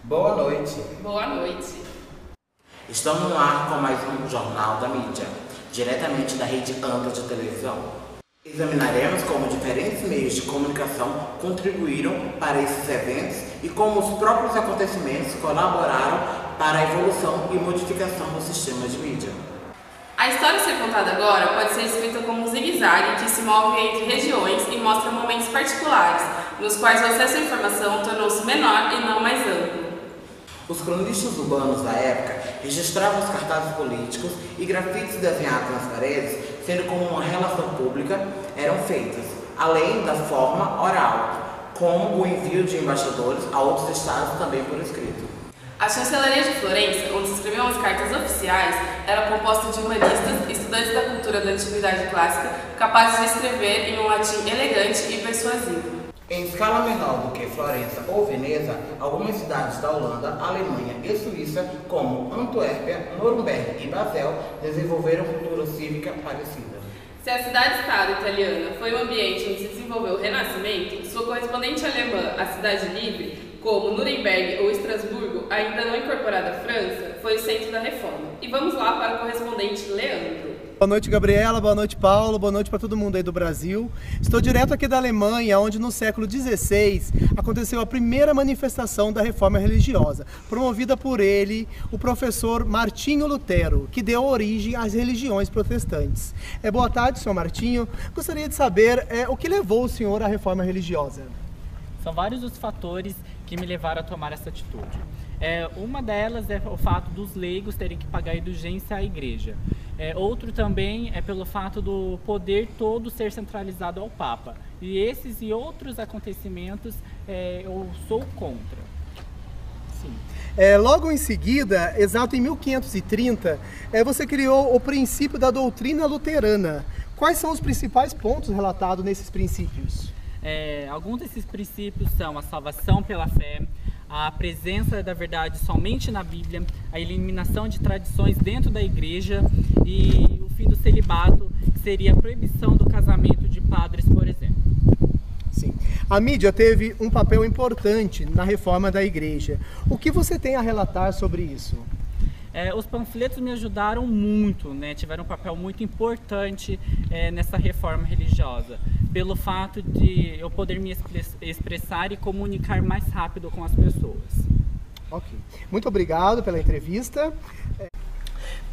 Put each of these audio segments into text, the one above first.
Boa noite. Boa noite. Estamos no ar com mais um Jornal da Mídia, diretamente da rede ampla de televisão. Examinaremos como diferentes meios de comunicação contribuíram para esses eventos e como os próprios acontecimentos colaboraram para a evolução e modificação do sistema de mídia. A história a ser contada agora pode ser escrita como um zigue-zague que se move entre regiões e mostra momentos particulares, nos quais o acesso à informação tornou-se menor e não mais amplo. Os cronistas urbanos da época registravam os cartazes políticos e grafites desenhados nas paredes, sendo como uma relação pública, eram feitas, além da forma oral, como o envio de embaixadores a outros estados também por escrito. A chancelaria de Florença, onde se escreviam as cartas oficiais, era composta de humanistas, estudantes da cultura da antiguidade clássica, capazes de escrever em um latim elegante e persuasivo. Em escala menor do que Florença ou Veneza, algumas cidades da Holanda, Alemanha e Suíça, como Antuérpia, Nuremberg e Basel, desenvolveram cultura cívica parecida. Se a cidade-estado italiana foi o ambiente onde se desenvolveu o Renascimento, sua correspondente alemã, a Cidade Livre, como Nuremberg ou Estrasburgo, ainda não incorporada à França, foi o centro da reforma. E vamos lá para o correspondente Leandro. Boa noite, Gabriela. Boa noite, Paulo. Boa noite para todo mundo aí do Brasil. Estou direto aqui da Alemanha, onde no século XVI aconteceu a primeira manifestação da reforma religiosa, promovida por ele, o professor Martinho Lutero, que deu origem às religiões protestantes. Boa tarde, senhor Martinho. Gostaria de saber o que levou o senhor à reforma religiosa. São vários os fatores que me levaram a tomar essa atitude. Uma delas é o fato dos leigos terem que pagar indulgência à igreja. Outro também é pelo fato do poder todo ser centralizado ao Papa. E esses e outros acontecimentos eu sou contra. Sim. Logo em seguida, exato em 1530, você criou o princípio da doutrina luterana. Quais são os principais pontos relatados nesses princípios? Alguns desses princípios são a salvação pela fé, a presença da verdade somente na Bíblia, a eliminação de tradições dentro da igreja e o fim do celibato, que seria a proibição do casamento de padres, por exemplo. Sim. A mídia teve um papel importante na reforma da igreja. O que você tem a relatar sobre isso? Os panfletos me ajudaram muito, tiveram um papel muito importante nessa reforma religiosa, pelo fato de eu poder me expressar e comunicar mais rápido com as pessoas. Ok. Muito obrigado pela entrevista.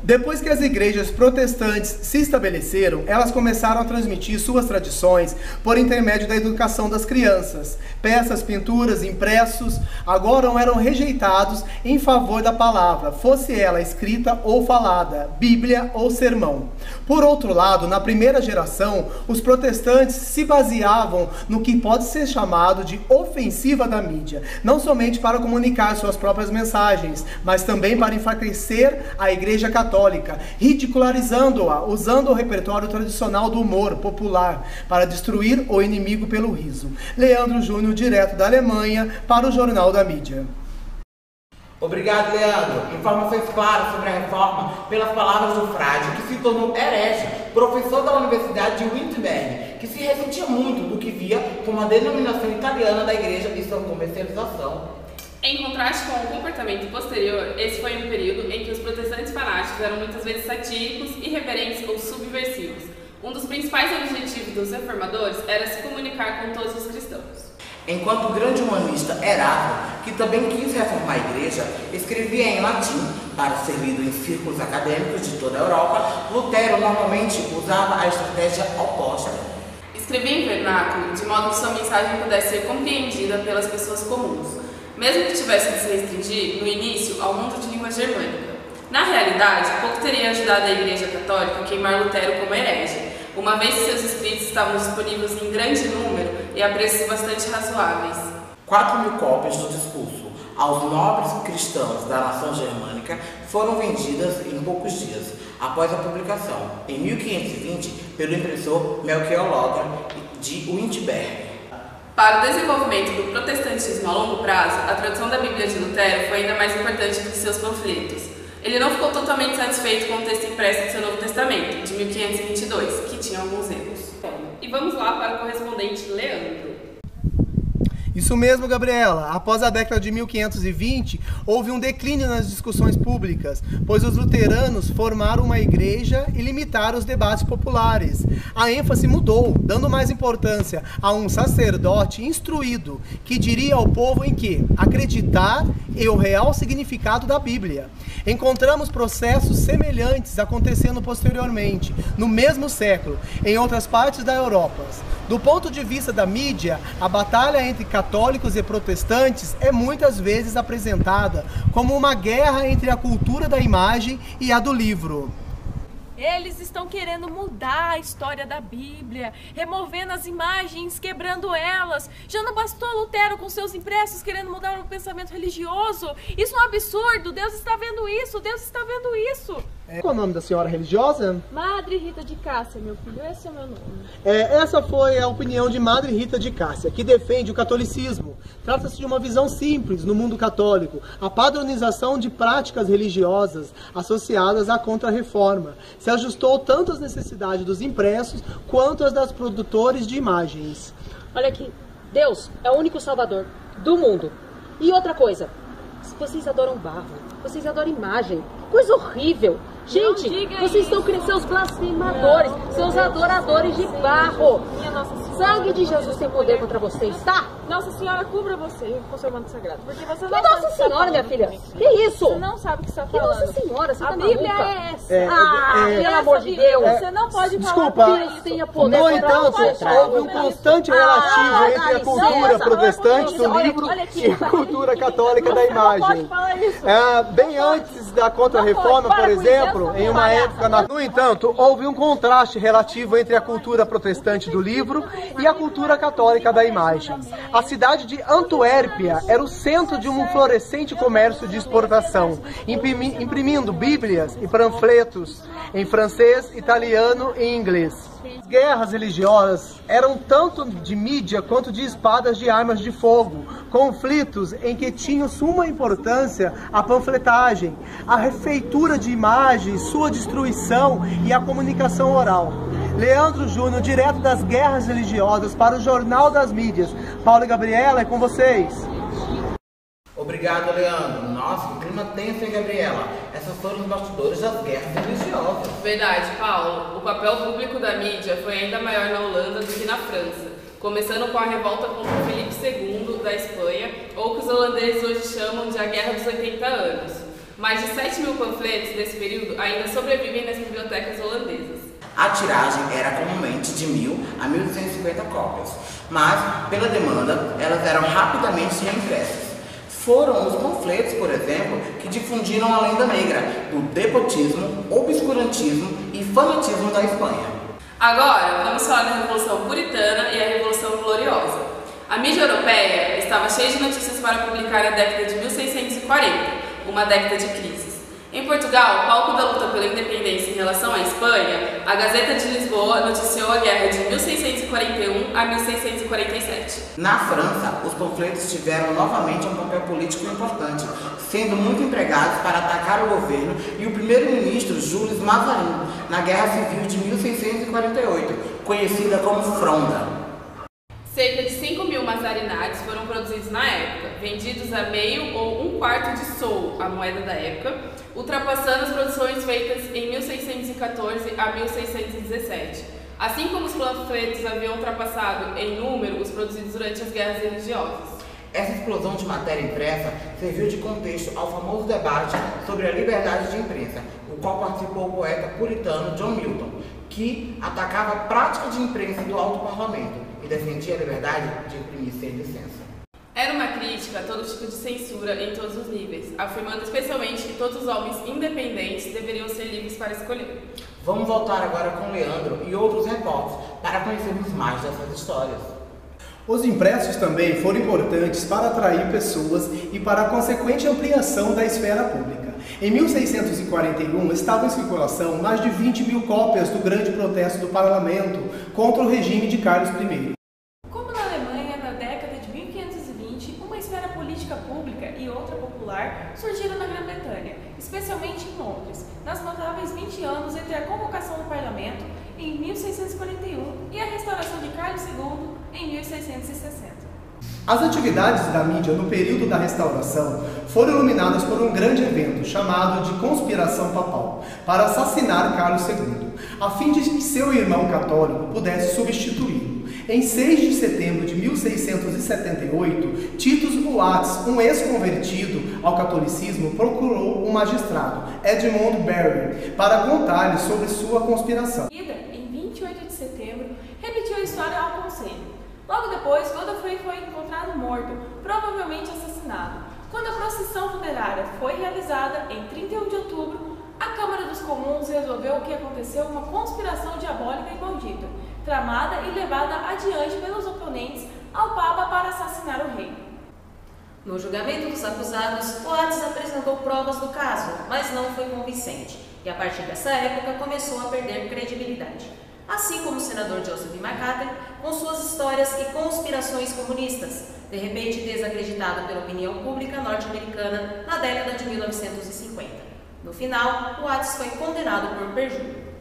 Depois que as igrejas protestantes se estabeleceram, elas começaram a transmitir suas tradições por intermédio da educação das crianças. Peças, pinturas, impressos, agora eram rejeitados em favor da palavra, fosse ela escrita ou falada, Bíblia ou sermão. Por outro lado, na primeira geração, os protestantes se baseavam no que pode ser chamado de ofensiva da mídia, não somente para comunicar suas próprias mensagens, mas também para enfraquecer a igreja católica, ridicularizando-a, usando o repertório tradicional do humor popular para destruir o inimigo pelo riso. Leandro Júnior, direto da Alemanha, para o Jornal da Mídia. Obrigado, Leandro. Informações claras sobre a reforma pelas palavras do frade, que se tornou herege, professor da Universidade de Wittenberg, que se ressentia muito do que via como a denominação italiana da igreja e sua comercialização. Em contraste com o comportamento posterior, esse foi um período em que os protestantes fanáticos eram muitas vezes satíricos, irreverentes ou subversivos. Um dos principais objetivos dos reformadores era se comunicar com todos os cristãos. Enquanto o grande humanista Erasmo, que também quis reformar a igreja, escrevia em latim para ser lido em círculos acadêmicos de toda a Europa, Lutero normalmente usava a estratégia oposta. Escrevia em vernáculo, de modo que sua mensagem pudesse ser compreendida pelas pessoas comuns, mesmo que tivesse de se restringir, no início, ao mundo de língua germânica. Na realidade, pouco teria ajudado a Igreja Católica a queimar Lutero como herege, uma vez que seus escritos estavam disponíveis em grande número e a preços bastante razoáveis. 4.000 cópias do discurso aos nobres cristãos da nação germânica foram vendidas em poucos dias, após a publicação, em 1520, pelo impressor Melchior Lothar de Wittenberg. Para o desenvolvimento do protestantismo a longo prazo, a tradução da Bíblia de Lutero foi ainda mais importante do que seus panfletos. Ele não ficou totalmente satisfeito com o texto impresso do seu Novo Testamento, de 1522, que tinha alguns erros. E vamos lá para o correspondente Leandro. Isso mesmo, Gabriela. Após a década de 1520, houve um declínio nas discussões públicas, pois os luteranos formaram uma igreja e limitaram os debates populares. A ênfase mudou, dando mais importância a um sacerdote instruído, que diria ao povo em que acreditar e o real significado da Bíblia. Encontramos processos semelhantes acontecendo posteriormente, no mesmo século, em outras partes da Europa. Do ponto de vista da mídia, a batalha entre católicos e protestantes é muitas vezes apresentada como uma guerra entre a cultura da imagem e a do livro. Eles estão querendo mudar a história da Bíblia, removendo as imagens, quebrando elas. Já não bastou Lutero com seus impressos querendo mudar o pensamento religioso? Isso é um absurdo, Deus está vendo isso, Deus está vendo isso. Qual é o nome da senhora religiosa? Madre Rita de Cássia, meu filho, esse é o meu nome. Essa foi a opinião de Madre Rita de Cássia, que defende o catolicismo. Trata-se de uma visão simples no mundo católico, a padronização de práticas religiosas associadas à Contra-Reforma. Se ajustou tanto às necessidades dos impressos quanto às das produtores de imagens. Olha aqui, Deus é o único salvador do mundo. E outra coisa, vocês adoram barro, vocês adoram imagem, coisa horrível. Gente, vocês estão criando seus blasfemadores, seus adoradores de barro. Minha Nossa Senhora. Sangue de Jesus tem poder contra vocês, tá? Nossa Senhora, cubra você com seu manto sagrado. Porque você não Que Nossa Senhora, minha filha? Que isso? Você não sabe o que você está Que falando. Nossa Senhora, você A tá Bíblia maluca? é essa. Pelo amor de Deus. Você não pode falar Desculpa. isso. Tenha poder No contra entanto, você. houve um constante relativo entre a dá cultura licença. protestante do Olha livro aqui. e a cultura católica da imagem. Falar isso. Bem antes da Contra-Reforma, por exemplo, em uma época... No entanto, houve um contraste relativo entre a cultura protestante do livro e a cultura católica da imagem. A cidade de Antuérpia era o centro de um florescente comércio de exportação, imprimindo bíblias e panfletos em francês, italiano e inglês. As guerras religiosas eram tanto de mídia quanto de espadas de armas de fogo, conflitos em que tinham suma importância a panfletagem, a refeitura de imagens, sua destruição e a comunicação oral. Leandro Júnior, direto das guerras religiosas para o Jornal das Mídias. Paulo e Gabriela, é com vocês. Obrigado, Leandro. Nossa, que clima tenso, hein, Gabriela? Essas foram os bastidores das guerras religiosas. Verdade, Paulo. O papel público da mídia foi ainda maior na Holanda do que na França, começando com a revolta contra Filipe II da Espanha, ou que os holandeses hoje chamam de a Guerra dos 80 Anos. Mais de 7 mil panfletos desse período ainda sobrevivem nas bibliotecas holandesas. A tiragem era comumente de 1.000 a 1.250 cópias, mas, pela demanda, elas eram rapidamente reimpressas. Foram os panfletos, por exemplo, que difundiram a lenda negra do despotismo, obscurantismo e fanatismo da Espanha. Agora, vamos falar da Revolução Puritana e a Revolução Gloriosa. A mídia europeia estava cheia de notícias para publicar na década de 1640, uma década de crises. Em Portugal, palco da luta pela independência em relação à Espanha, a Gazeta de Lisboa noticiou a guerra de 1641 a 1647. Na França, os panfletos tiveram novamente um papel político importante, sendo muito empregados para atacar o governo e o primeiro-ministro Jules Mazarin na Guerra Civil de 1648, conhecida como Fronda. Cerca de 5 mil mazarinades foram produzidos na época, vendidos a meio ou um quarto de sol, a moeda da época, ultrapassando as produções feitas em 1614 a 1617. Assim como os panfletos haviam ultrapassado em número os produzidos durante as guerras religiosas. Essa explosão de matéria impressa serviu de contexto ao famoso debate sobre a liberdade de imprensa, o qual participou o poeta puritano John Milton, que atacava a prática de imprensa do alto parlamento e defendia a liberdade de imprimir sem licença. Era uma crítica a todo tipo de censura em todos os níveis, afirmando especialmente que todos os homens independentes deveriam ser livres para escolher. Vamos voltar agora com Leandro e outros repórteres para conhecermos mais dessas histórias. Os impressos também foram importantes para atrair pessoas e para a consequente ampliação da esfera pública. Em 1641, estavam em circulação mais de 20 mil cópias do grande protesto do parlamento contra o regime de Carlos I. Como na Alemanha, na década de 1520, uma esfera política pública e outra popular surgiram na Grã-Bretanha, especialmente em Londres, nas notáveis 20 anos entre a convocação do parlamento em 1641 e a restauração de Carlos II em 1660. As atividades da mídia no período da restauração foram iluminadas por um grande evento chamado de Conspiração Papal, para assassinar Carlos II, a fim de que seu irmão católico pudesse substituí-lo. Em 6 de setembro de 1678, Titus Vuatts, um ex-convertido ao catolicismo, procurou o magistrado Edmund Barry para contar-lhe sobre sua conspiração. Em 28 de setembro, repetiu a história ao conselho. Logo depois, Godofrey foi encontrado morto, provavelmente assassinado. Quando a procissão funerária foi realizada, em 31 de outubro, a Câmara dos Comuns resolveu que aconteceu uma conspiração diabólica e maldita, tramada e levada adiante pelos oponentes ao Papa para assassinar o rei. No julgamento dos acusados, Vuatts apresentou provas do caso, mas não foi convincente, e a partir dessa época começou a perder credibilidade. Assim como o senador Joseph McCarthy, com suas histórias e conspirações comunistas, de repente desacreditado pela opinião pública norte-americana na década de 1950. No final, Vuatts foi condenado por perjúrio.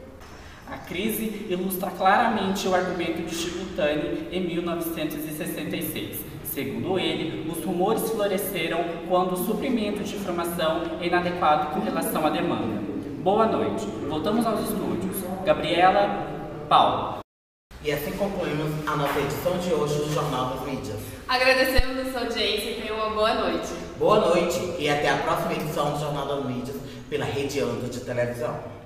A crise ilustra claramente o argumento de Chico Tani em 1966. Segundo ele, os rumores floresceram quando o suprimento de informação é inadequado com relação à demanda. Boa noite. Voltamos aos estúdios. Gabriela, Paulo. E assim concluímos a nossa edição de hoje do Jornal das Mídias. Agradecemos a sua audiência e tenha uma boa noite. Boa noite e até a próxima edição do Jornal das Mídias pela Rede Antro de televisão.